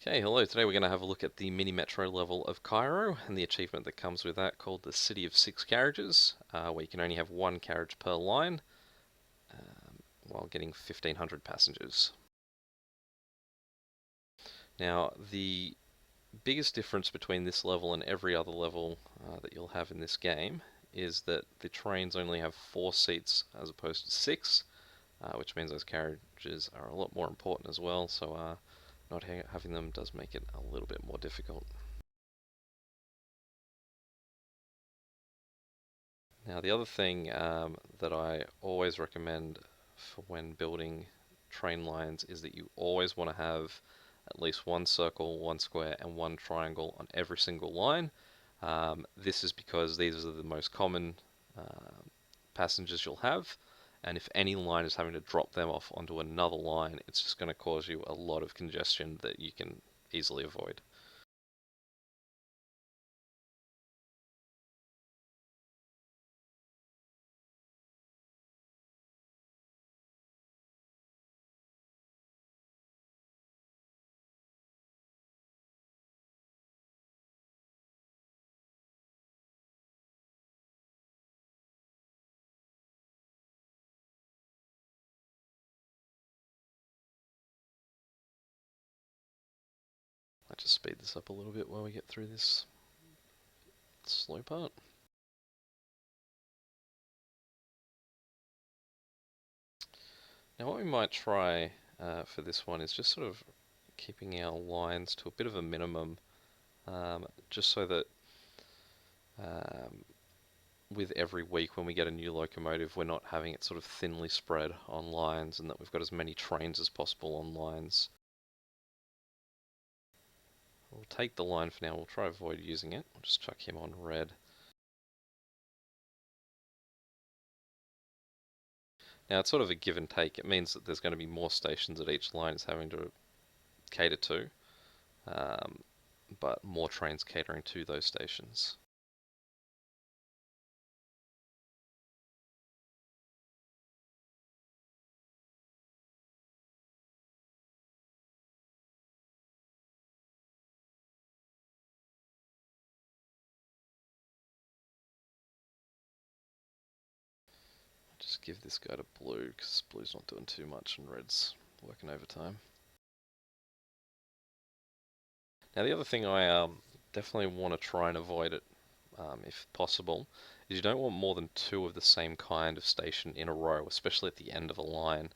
Okay, hello. Today we're going to have a look at the mini metro level of Cairo and the achievement that comes with that called the City of Six Carriages, where you can only have one carriage per line while getting 1,500 passengers. Now, the biggest difference between this level and every other level that you'll have in this game is that the trains only have 4 seats as opposed to 6, which means those carriages are a lot more important as well, so not having them does make it a little bit more difficult. Now, the other thing that I always recommend for when building train lines is that you always want to have at least one circle, one square, and one triangle on every single line. This is because these are the most common passengers you'll have, and if any line is having to drop them off onto another line, it's just going to cause you a lot of congestion that you can easily avoid. Let's just speed this up a little bit while we get through this slow part. Now what we might try for this one is just sort of keeping our lines to a bit of a minimum, just so that um, with every week when we get a new locomotive, we're not having it sort of thinly spread on lines, and that we've got as many trains as possible on lines. We'll take the line for now, we'll try to avoid using it. We'll just chuck him on red. Now it's sort of a give and take. It means that there's going to be more stations that each line is having to cater to, um, but more trains catering to those stations. Just give this guy to blue, because blue's not doing too much and red's working overtime. Now the other thing I definitely want to try and avoid it, if possible, is you don't want more than 2 of the same kind of station in a row, especially at the end of a line.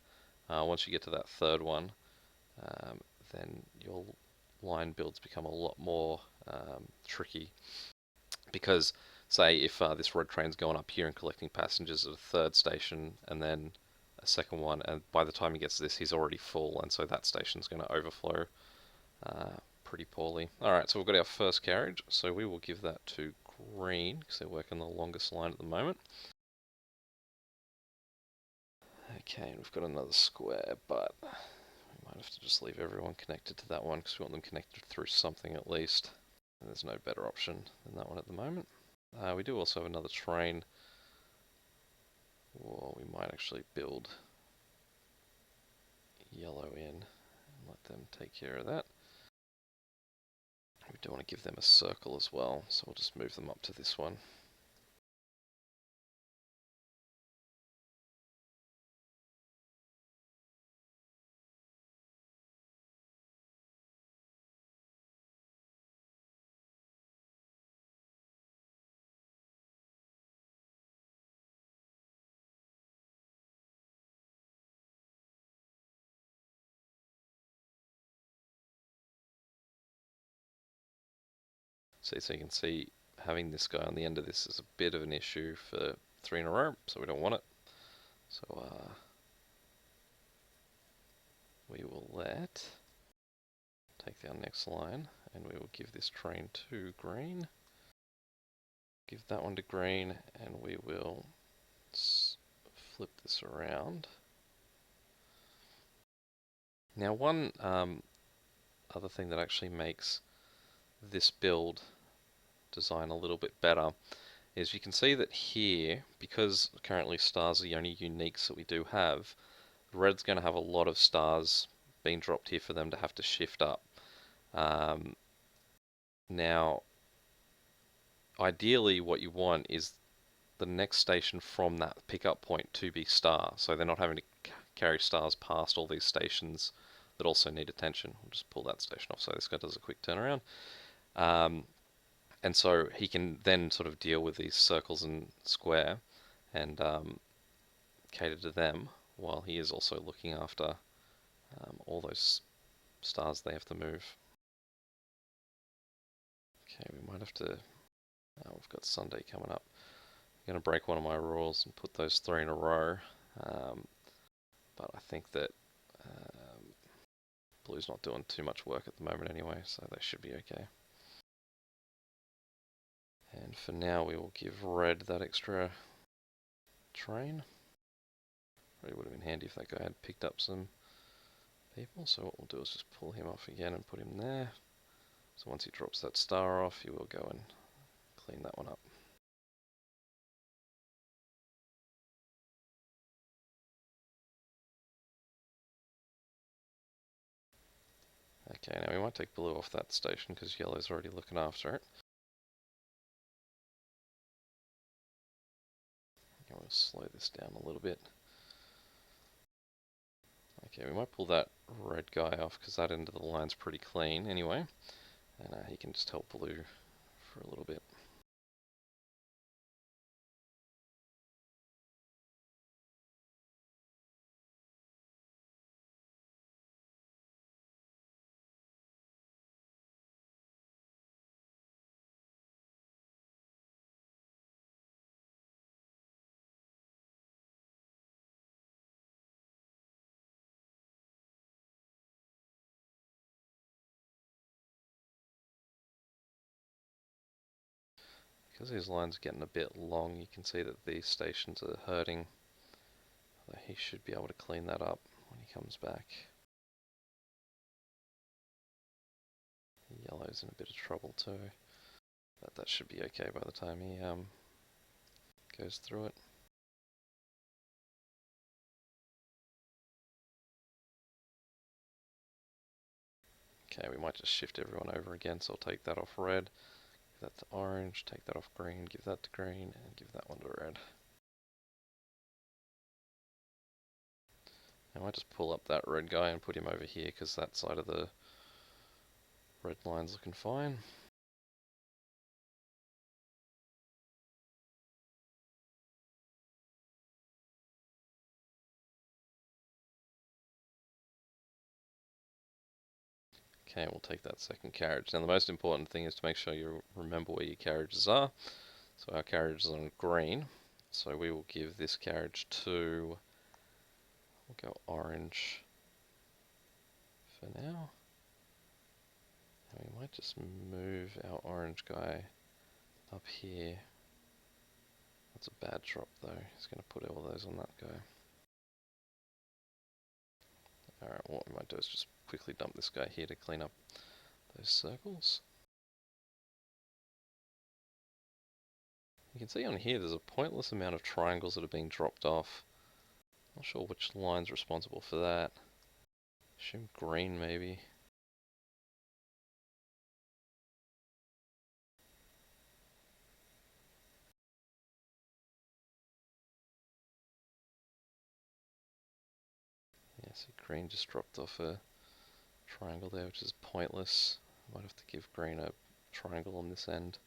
Once you get to that third one, um, then your line builds become a lot more tricky. Because, say, if this red train's going up here and collecting passengers at a third station, and then a second one, and by the time he gets to this, he's already full, and so that station's going to overflow pretty poorly. Alright, so we've got our first carriage, so we will give that to green, because they're working the longest line at the moment. Okay, and we've got another square, but we might have to just leave everyone connected to that one, because we want them connected through something at least. And there's no better option than that one at the moment. We do also have another train. Well, we might actually build yellow in and let them take care of that. We do want to give them a circle as well, so we'll just move them up to this one. So you can see having this guy on the end of this is a bit of an issue for 3 in a row, so we don't want it. So we will take our next line, and we will give this train to green. Give that one to green, and we will flip this around. Now one other thing that actually makes this build design a little bit better is you can see that here, because currently stars are the only uniques that we do have, red's going to have a lot of stars being dropped here for them to have to shift up. Um, Now, ideally, what you want is the next station from that pickup point to be Star, so they're not having to carry Stars past all these stations that also need attention. We'll just pull that station off so this guy does a quick turnaround. Um, and so he can then sort of deal with these circles and square and cater to them while he is also looking after all those stars they have to move. Okay, we might have to. We've got Sunday coming up. I'm going to break one of my rules and put those three in a row. Um, but I think that Blue's not doing too much work at the moment anyway, so they should be okay. And for now, we will give Red that extra train. Really would have been handy if that guy had picked up some people. So what we'll do is just pull him off again and put him there. So once he drops that star off, he will go and clean that one up. Okay, now we might take Blue off that station because Yellow's already looking after it. And we'll slow this down a little bit. Okay, we might pull that red guy off because that end of the line's pretty clean anyway. And he can just help Blue for a little bit. Because these lines are getting a bit long, you can see that these stations are hurting. Although he should be able to clean that up when he comes back. Yellow's in a bit of trouble too. But that should be okay by the time he goes through it. Okay, we might just shift everyone over again, so I'll take that off red, give that to orange, take that off green, give that to green, and give that one to red. I might just pull up that red guy and put him over here because that side of the red line's looking fine. Okay, we'll take that second carriage. Now the most important thing is to make sure you remember where your carriages are. So our carriage is on green, so we will give this carriage to, we'll go orange for now. And we might just move our orange guy up here. That's a bad drop though. He's going to put all those on that guy. Alright, what we might do is just quickly dump this guy here to clean up those circles. You can see on here there's a pointless amount of triangles that are being dropped off. Not sure which line's responsible for that. Assume green maybe. Yeah, see green just dropped off a triangle there, which is pointless. Might have to give green a triangle on this end.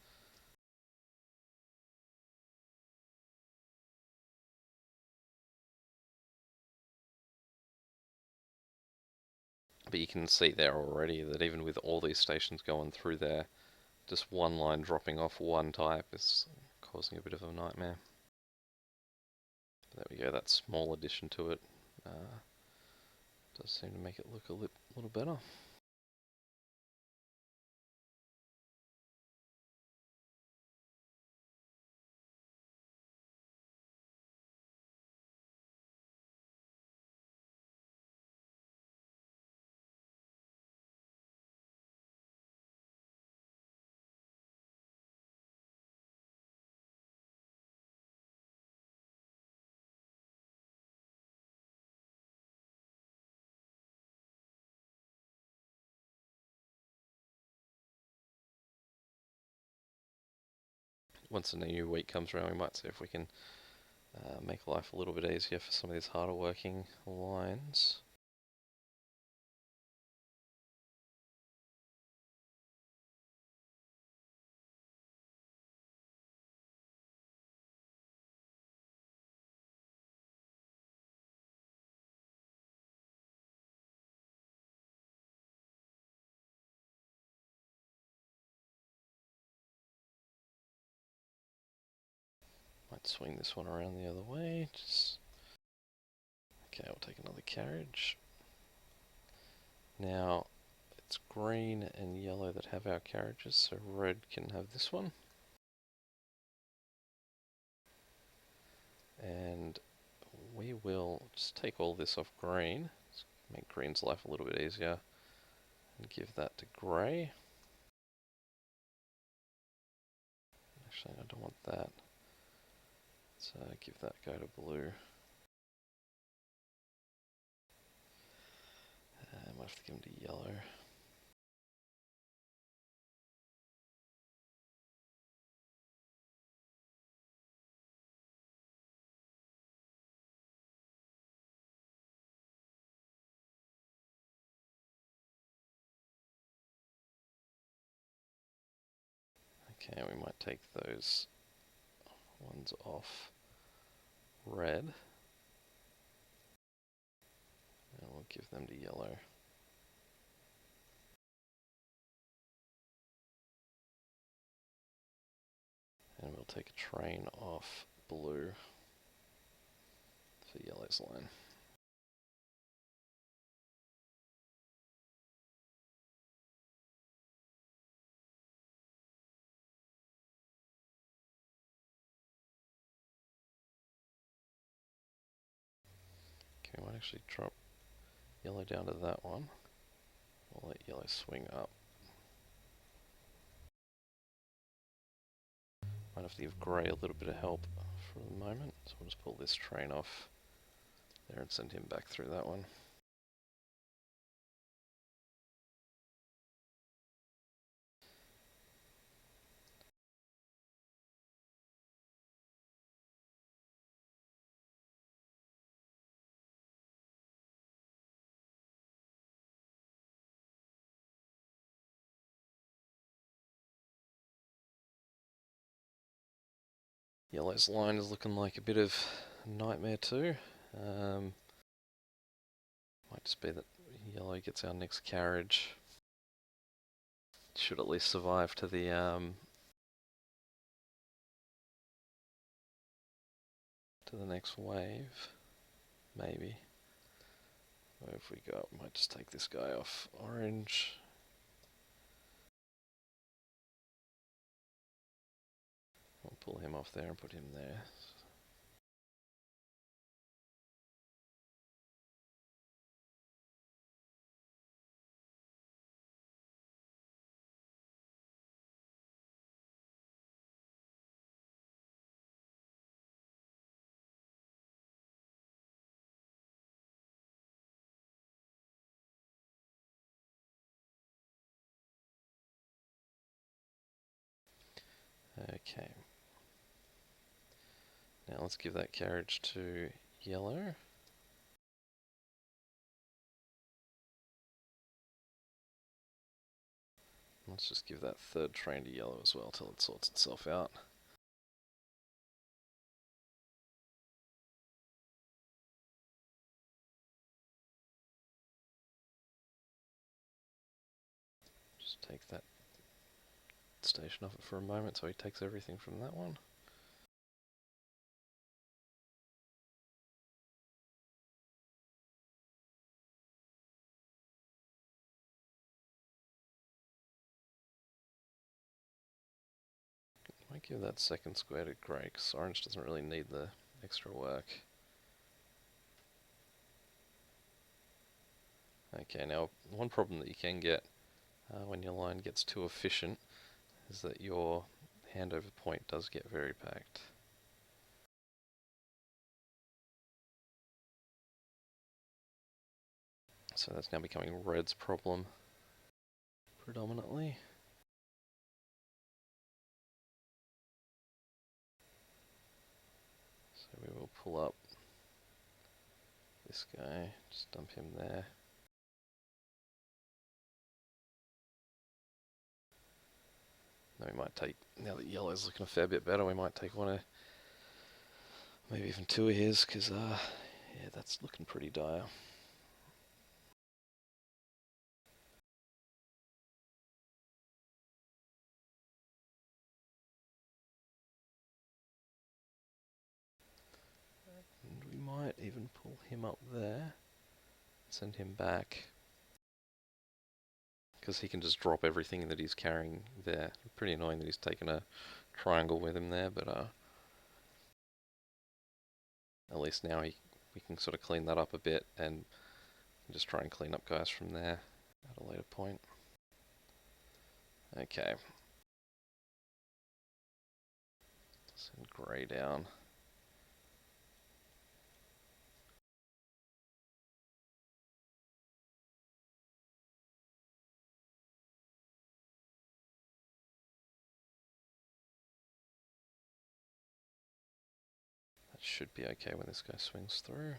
But you can see there already that even with all these stations going through there, just one line dropping off one type is causing a bit of a nightmare. There we go, that small addition to it does seem to make it look a little better. once a new week comes around, we might see if we can make life a little bit easier for some of these harder working lines. Might swing this one around the other way. Okay, we'll take another carriage. Now, it's green and yellow that have our carriages, so red can have this one. And we will just take all this off green, make green's life a little bit easier, and give that to grey. Actually, I don't want that. So give that go to blue. I might have to give them to yellow. Okay, we might take those ones off red, and we'll give them to yellow. And we'll take a train off blue for yellow's line. Okay, we might actually drop yellow down to that one. We'll let yellow swing up. Might have to give grey a little bit of help for the moment, so we'll just pull this train off there and send him back through that one. Yellow's line is looking like a bit of a nightmare too. Might just be that yellow gets our next carriage. Should at least survive to the next wave, maybe. Or if we go up, we might just take this guy off orange. We'll pull him off there and put him there. Okay. Now let's give that carriage to yellow. Let's just give that third train to yellow as well till it sorts itself out. Just take that station off it for a moment so he takes everything from that one. Might give that second square to grey because orange doesn't really need the extra work. Okay, now one problem that you can get when your line gets too efficient is that your handover point does get very packed. So that's now becoming red's problem predominantly. pull up this guy, just dump him there. Now we might take, now that yellow's looking a fair bit better, we might take one of, maybe even two of his, because yeah, that's looking pretty dire. And we might even pull him up there, send him back, because he can just drop everything that he's carrying there. Pretty annoying that he's taken a triangle with him there, but at least now we can sort of clean that up a bit and just try and clean up guys from there at a later point. Okay. Send grey down. That should be okay when this guy swings through.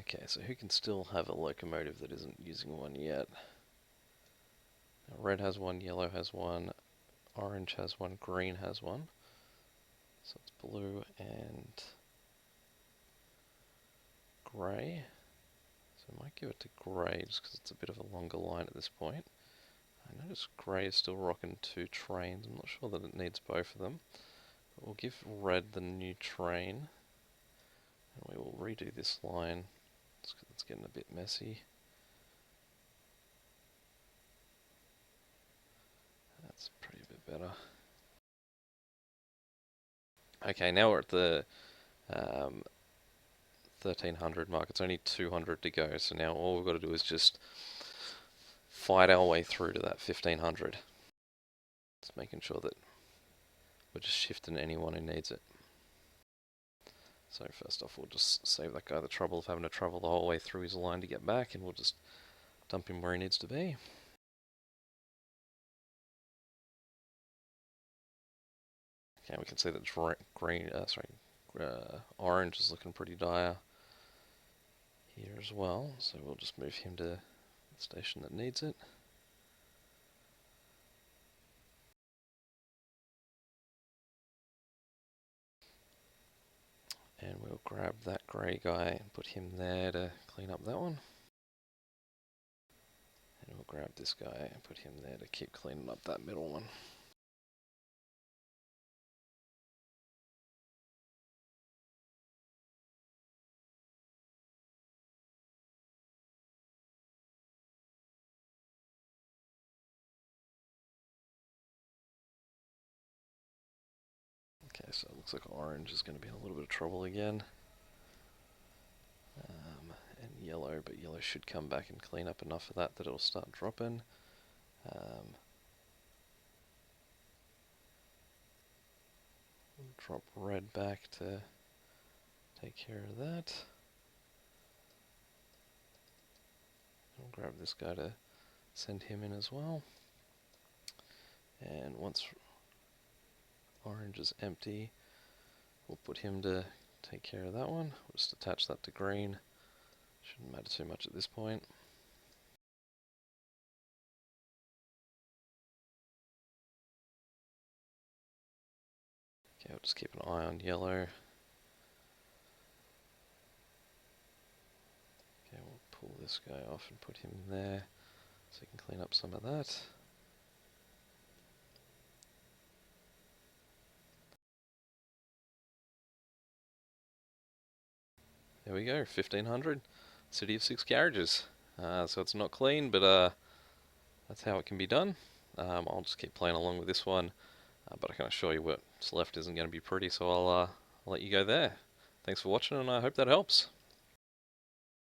Okay, so who can still have a locomotive that isn't using one yet? Now, red has one, yellow has one, orange has one, green has one. So it's blue and grey. So I might give it to grey just because it's a bit of a longer line at this point. I notice grey is still rocking two trains. I'm not sure that it needs both of them. But we'll give red the new train. And we will redo this line. It's getting a bit messy. That's pretty bit better. Okay, now we're at the 1300 mark. It's only 200 to go. So now all we've got to do is just fight our way through to that 1500. Just making sure that we're just shifting anyone who needs it. So first off, we'll just save that guy the trouble of having to travel the whole way through his line to get back, and we'll just dump him where he needs to be. Okay, we can see that orange is looking pretty dire here as well, so we'll just move him to the station that needs it. And we'll grab that grey guy and put him there to clean up that one. And we'll grab this guy and put him there to keep cleaning up that middle one. Okay, so it looks like orange is going to be in a little bit of trouble again. And yellow, but yellow should come back and clean up enough of that that it'll start dropping. We'll drop red back to take care of that. I'll grab this guy to send him in as well. And once orange is empty, we'll put him to take care of that one. We'll just attach that to green. Shouldn't matter too much at this point. Okay, I'll just keep an eye on yellow. Okay, we'll pull this guy off and put him there so he can clean up some of that. There we go, 1500, City of Six Carriages. So it's not clean, but that's how it can be done. I'll just keep playing along with this one, but I can assure you what's left isn't going to be pretty, so I'll let you go there. Thanks for watching, and I hope that helps.